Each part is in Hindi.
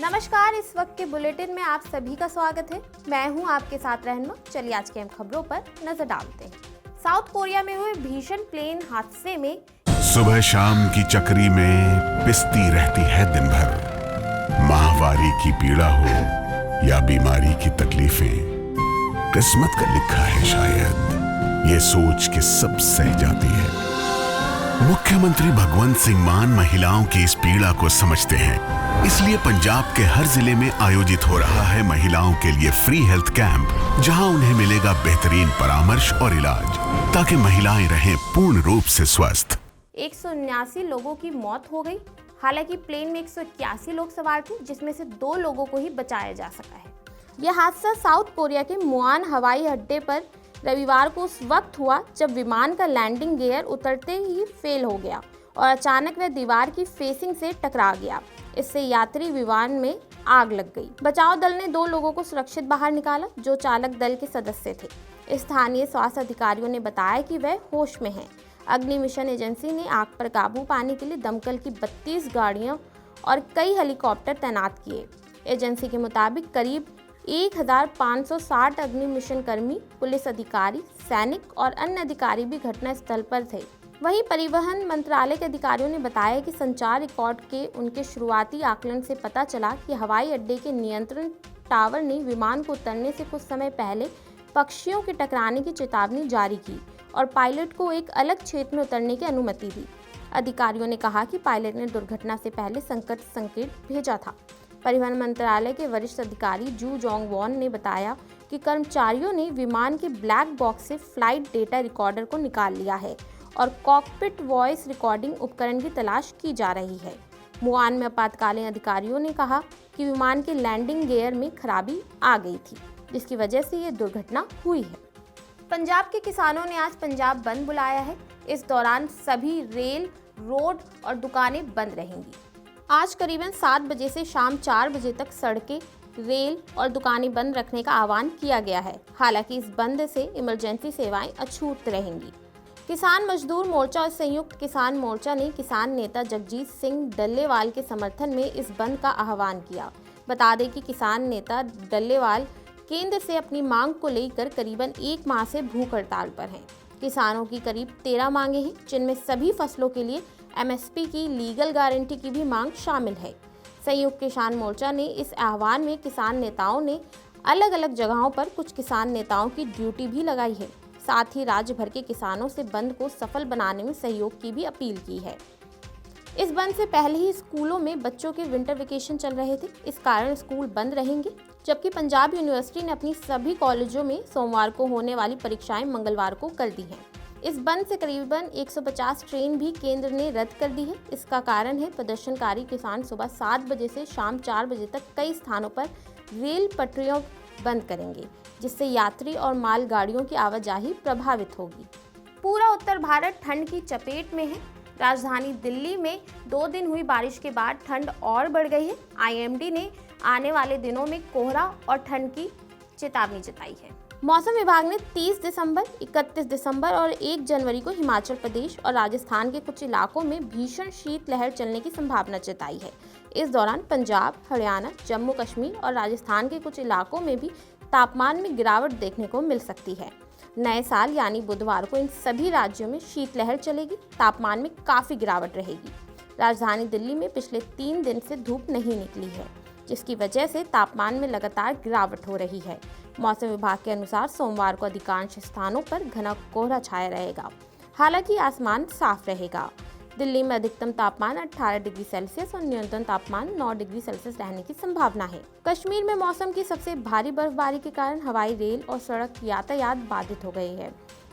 नमस्कार, इस वक्त के बुलेटिन में आप सभी का स्वागत है। मैं हूं आपके साथ रहनुमा। चलिए आज की अहम खबरों पर नजर डालते हैं। साउथ कोरिया में हुए भीषण प्लेन हादसे में सुबह शाम की चक्री में पिसती रहती है दिन भर। माहवारी की पीड़ा हो या बीमारी की तकलीफें, किस्मत का लिखा है शायद, ये सोच के सब सह जाती है। मुख्यमंत्री भगवंत सिंह मान महिलाओं की इस पीड़ा को समझते हैं, इसलिए पंजाब के हर जिले में आयोजित हो रहा है महिलाओं के लिए फ्री हेल्थ कैंप, जहां उन्हें मिलेगा बेहतरीन परामर्श और इलाज, ताकि महिलाएं रहें पूर्ण रूप से स्वस्थ। 179 लोगों की मौत हो गई। हालांकि प्लेन में 181 लोग सवार थे, जिसमें से 2 लोगों को ही बचाया जा सका है। यह हादसा साउथ कोरिया के मुआन हवाई अड्डे पर रविवार को उस वक्त हुआ जब विमान का लैंडिंग गियर उतरते ही फेल हो गया और अचानक वह दीवार की फेसिंग से टकरा गया। इससे यात्री विमान में आग लग गई। बचाव दल ने 2 लोगों को सुरक्षित बाहर निकाला, जो चालक दल के सदस्य थे। स्थानीय स्वास्थ्य अधिकारियों ने बताया कि वह होश में हैं। अग्नि मिशन एजेंसी ने आग पर काबू पाने के लिए दमकल की 32 गाड़ियां और कई हेलीकॉप्टर तैनात किए। एजेंसी के मुताबिक करीब 1560 अग्नि मिशन कर्मी, पुलिस अधिकारी, सैनिक और अन्य अधिकारी भी घटनास्थल पर थे। वहीं परिवहन मंत्रालय के अधिकारियों ने बताया कि संचार रिकॉर्ड के उनके शुरुआती आकलन से पता चला कि हवाई अड्डे के नियंत्रण टावर ने विमान को उतरने से कुछ समय पहले पक्षियों के टकराने की चेतावनी जारी की और पायलट को एक अलग क्षेत्र में उतरने की अनुमति दी। अधिकारियों ने कहा कि पायलट ने दुर्घटना से पहले संकट संकेत भेजा था। परिवहन मंत्रालय के वरिष्ठ अधिकारी जू जोंग वॉन ने बताया कि कर्मचारियों ने विमान के ब्लैक बॉक्स से फ्लाइट डेटा रिकॉर्डर को निकाल लिया है और कॉकपिट वॉइस रिकॉर्डिंग उपकरण की तलाश की जा रही है। मुआन में आपातकालीन अधिकारियों ने कहा कि विमान के लैंडिंग गियर में खराबी आ गई थी, जिसकी वजह से ये दुर्घटना हुई है। पंजाब के किसानों ने आज पंजाब बंद बुलाया है। इस दौरान सभी रेल, रोड और दुकानें बंद रहेंगी। आज करीबन 7 बजे से शाम 4 बजे तक सड़कें, रेल और दुकानें बंद रखने का आह्वान किया गया है। हालांकि इस बंद से इमरजेंसी सेवाएं अछूत रहेंगी। किसान मजदूर मोर्चा और संयुक्त किसान मोर्चा ने किसान नेता जगजीत सिंह डल्लेवाल के समर्थन में इस बंद का आह्वान किया। बता दें कि किसान नेता डल्लेवाल केंद्र से अपनी मांग को लेकर करीबन 1 माह से भूख हड़ताल पर हैं। किसानों की करीब 13 मांगे हैं, जिनमें सभी फसलों के लिए MSP की लीगल गारंटी की भी मांग शामिल है। संयुक्त किसान मोर्चा ने इस आह्वान में किसान नेताओं ने अलग अलग जगहों पर कुछ किसान नेताओं की ड्यूटी भी लगाई है। साथ ही राज्य भर के किसानों से बंद को सफल बनाने में सहयोग की भी अपील की है। इस बंद से पहले ही स्कूलों में बच्चों के विंटर वेकेशन चल रहे थे, इस कारण स्कूल बंद रहेंगे, जबकि पंजाब यूनिवर्सिटी ने अपनी सभी कॉलेजों में सोमवार को होने वाली परीक्षाएं मंगलवार को कर दी हैं। इस बंद से करीबन 150 ट्रेन भी केंद्र ने रद्द कर दी है। इसका कारण है प्रदर्शनकारी किसान सुबह 7 बजे से शाम 4 बजे तक कई स्थानों पर रेल पटरियों बंद करेंगे, जिससे यात्री और माल गाड़ियों की आवाजाही प्रभावित होगी। पूरा उत्तर भारत ठंड की चपेट में है। राजधानी दिल्ली में 2 दिन हुई बारिश के बाद ठंड और बढ़ गई है। IMD ने आने वाले दिनों में कोहरा और ठंड की चेतावनी जताई है। मौसम विभाग ने 30 दिसंबर, 31 दिसंबर और 1 जनवरी को हिमाचल प्रदेश और राजस्थान के कुछ इलाकों में भीषण शीतलहर चलने की संभावना जताई है। इस दौरान पंजाब, हरियाणा, जम्मू कश्मीर और राजस्थान के कुछ इलाकों में भी तापमान में गिरावट देखने को मिल सकती है। नए साल यानी बुधवार को इन सभी राज्यों में शीतलहर चलेगी। तापमान में काफ़ी गिरावट रहेगी। राजधानी दिल्ली में पिछले 3 दिन से धूप नहीं निकली है, जिसकी वजह से तापमान में लगातार गिरावट हो रही है। मौसम विभाग के अनुसार सोमवार को अधिकांश स्थानों पर घना कोहरा छाया रहेगा, हालांकि आसमान साफ रहेगा। दिल्ली में अधिकतम तापमान 18 डिग्री सेल्सियस और न्यूनतम तापमान 9 डिग्री सेल्सियस रहने की संभावना है। कश्मीर में मौसम की सबसे भारी बर्फबारी के कारण हवाई, रेल और सड़क यातायात बाधित हो गई है।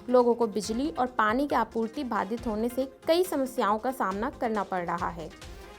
लोगों को बिजली और पानी की आपूर्ति बाधित होने से कई समस्याओं का सामना करना पड़ रहा है।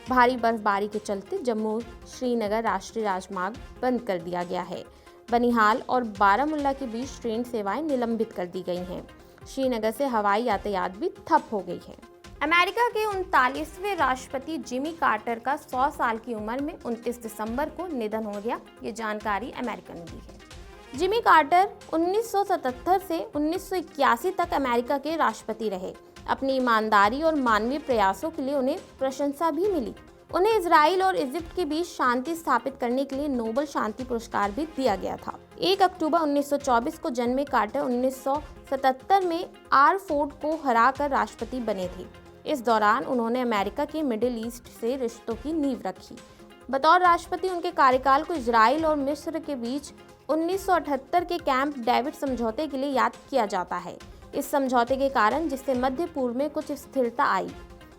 भारी बर्फबारी के चलते जम्मू श्रीनगर राष्ट्रीय राजमार्ग बंद कर दिया गया है। बनिहाल और बारामुल्ला के बीच ट्रेन सेवाएं निलंबित कर दी गई हैं। श्रीनगर से हवाई यातायात भी ठप हो गई है। अमेरिका के 39वें राष्ट्रपति जिमी कार्टर का 100 साल की उम्र में 29 दिसंबर को निधन हो गया। ये जानकारी अमेरिका ने दी है। जिमी कार्टर 1977 से 1981 तक अमेरिका के राष्ट्रपति रहे। अपनी ईमानदारी और मानवीय प्रयासों के लिए उन्हें प्रशंसा भी मिली। उन्हें इजराइल और इजिप्ट के बीच शांति स्थापित करने के लिए नोबेल शांति पुरस्कार भी दिया गया था। 1 अक्टूबर 1924 को जन्मे कार्टर 1977 में आर फोर्ड को हराकर राष्ट्रपति बने थे। इस दौरान उन्होंने अमेरिका के मिडिल ईस्ट से रिश्तों की नींव रखी। बतौर राष्ट्रपति उनके कार्यकाल को इजराइल और मिस्र के बीच 1978 के कैंप डेविड समझौते के लिए याद किया जाता है। इस समझौते के कारण जिससे मध्य पूर्व में कुछ स्थिरता आई।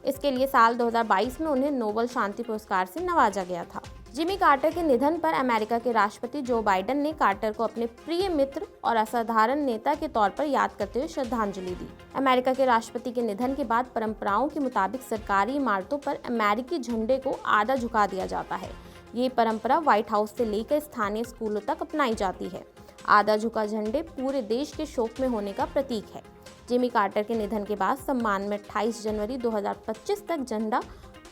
इसके लिए साल 2022 में उन्हें नोबेल शांति पुरस्कार से नवाजा गया था। जिमी कार्टर के निधन पर अमेरिका के राष्ट्रपति जो बाइडेन ने कार्टर को अपने प्रिय मित्र और असाधारण नेता के तौर पर याद करते हुए श्रद्धांजलि दी। अमेरिका के राष्ट्रपति के निधन के बाद परंपराओं के मुताबिक सरकारी इमारतों पर अमेरिकी झंडे को आधा झुका दिया जाता है। ये परंपरा व्हाइट हाउस से लेकर स्थानीय स्कूलों तक अपनाई जाती है। आधा झुका झंडे पूरे देश के शोक में होने का प्रतीक है। जिमी कार्टर के निधन के बाद सम्मान में 28 जनवरी 2025 तक झंडा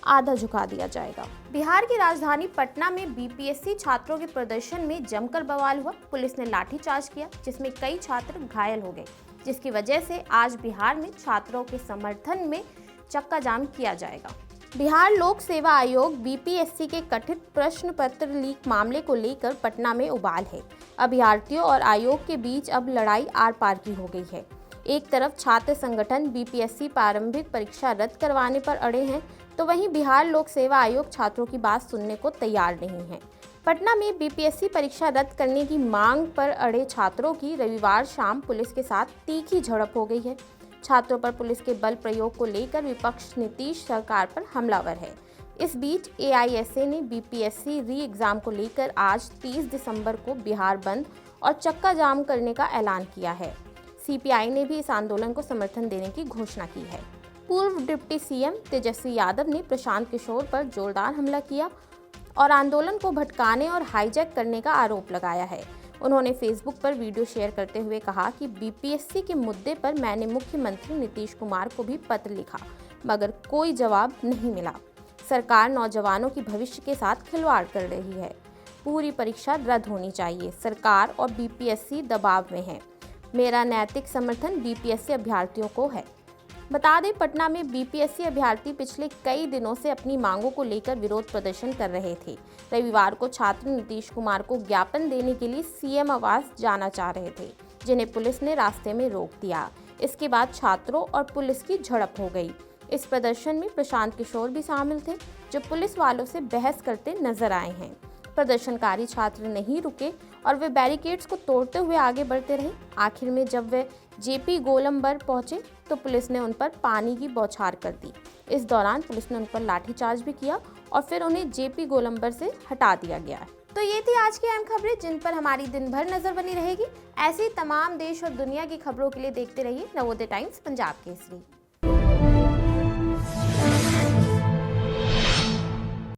आधा झुका दिया जाएगा। बिहार की राजधानी पटना में बीपीएससी छात्रों के प्रदर्शन में जमकर बवाल हुआ। पुलिस ने लाठीचार्ज किया जिसमें कई छात्र घायल हो गए, जिसकी वजह से आज बिहार में छात्रों के समर्थन में चक्का जाम किया जाएगा। बिहार लोक सेवा आयोग बीपीएससी के कथित प्रश्न पत्र लीक मामले को लेकर पटना में उबाल है। अभ्यर्थियों और आयोग के बीच अब लड़ाई आर पार की हो गई है। एक तरफ छात्र संगठन बीपीएससी प्रारंभिक परीक्षा रद्द करवाने पर अड़े हैं, तो वहीं बिहार लोक सेवा आयोग छात्रों की बात सुनने को तैयार नहीं है। पटना में बीपीएससी परीक्षा रद्द करने की मांग पर अड़े छात्रों की रविवार शाम पुलिस के साथ तीखी झड़प हो गई है। छात्रों पर पुलिस के बल प्रयोग को लेकर विपक्ष नीतीश सरकार पर हमलावर है। इस बीच एआईएसए ने बीपीएससी री एग्जाम को लेकर आज 30 दिसंबर को बिहार बंद और चक्का जाम करने का ऐलान किया है। सीपीआई ने भी इस आंदोलन को समर्थन देने की घोषणा की है। पूर्व डिप्टी सीएम तेजस्वी यादव ने प्रशांत किशोर पर जोरदार हमला किया और आंदोलन को भटकाने और हाईजैक करने का आरोप लगाया है। उन्होंने फेसबुक पर वीडियो शेयर करते हुए कहा कि बीपीएससी के मुद्दे पर मैंने मुख्यमंत्री नीतीश कुमार को भी पत्र लिखा, मगर कोई जवाब नहीं मिला। सरकार नौजवानों की भविष्य के साथ खिलवाड़ कर रही है। पूरी परीक्षा रद्द होनी चाहिए। सरकार और बीपीएससी दबाव में है। मेरा नैतिक समर्थन बीपीएससी अभ्यर्थियों को है। बता दें, पटना में बीपीएससी अभ्यर्थी पिछले कई दिनों से अपनी मांगों को लेकर विरोध प्रदर्शन कर रहे थे। रविवार को छात्र नीतीश कुमार को ज्ञापन देने के लिए सीएम आवास जाना चाह रहे थे, जिन्हें पुलिस ने रास्ते में रोक दिया। इसके बाद छात्रों और पुलिस की झड़प हो गई। इस प्रदर्शन में प्रशांत किशोर भी शामिल थे, जो पुलिस वालों से बहस करते नजर आए हैं। प्रदर्शनकारी छात्र नहीं रुके और वे बैरिकेड्स को तोड़ते हुए आगे बढ़ते रहे। आखिर में जब वे जेपी गोलंबर पहुंचे तो पुलिस ने उन पर पानी की बौछार कर दी। इस दौरान पुलिस ने उन पर लाठीचार्ज भी किया और फिर उन्हें जेपी गोलंबर से हटा दिया गया। तो ये थी आज की अहम खबरें, जिन पर हमारी दिन भर नजर बनी रहेगी। ऐसी तमाम देश और दुनिया की खबरों के लिए देखते रहिए नवोदय टाइम्स पंजाब केसरी।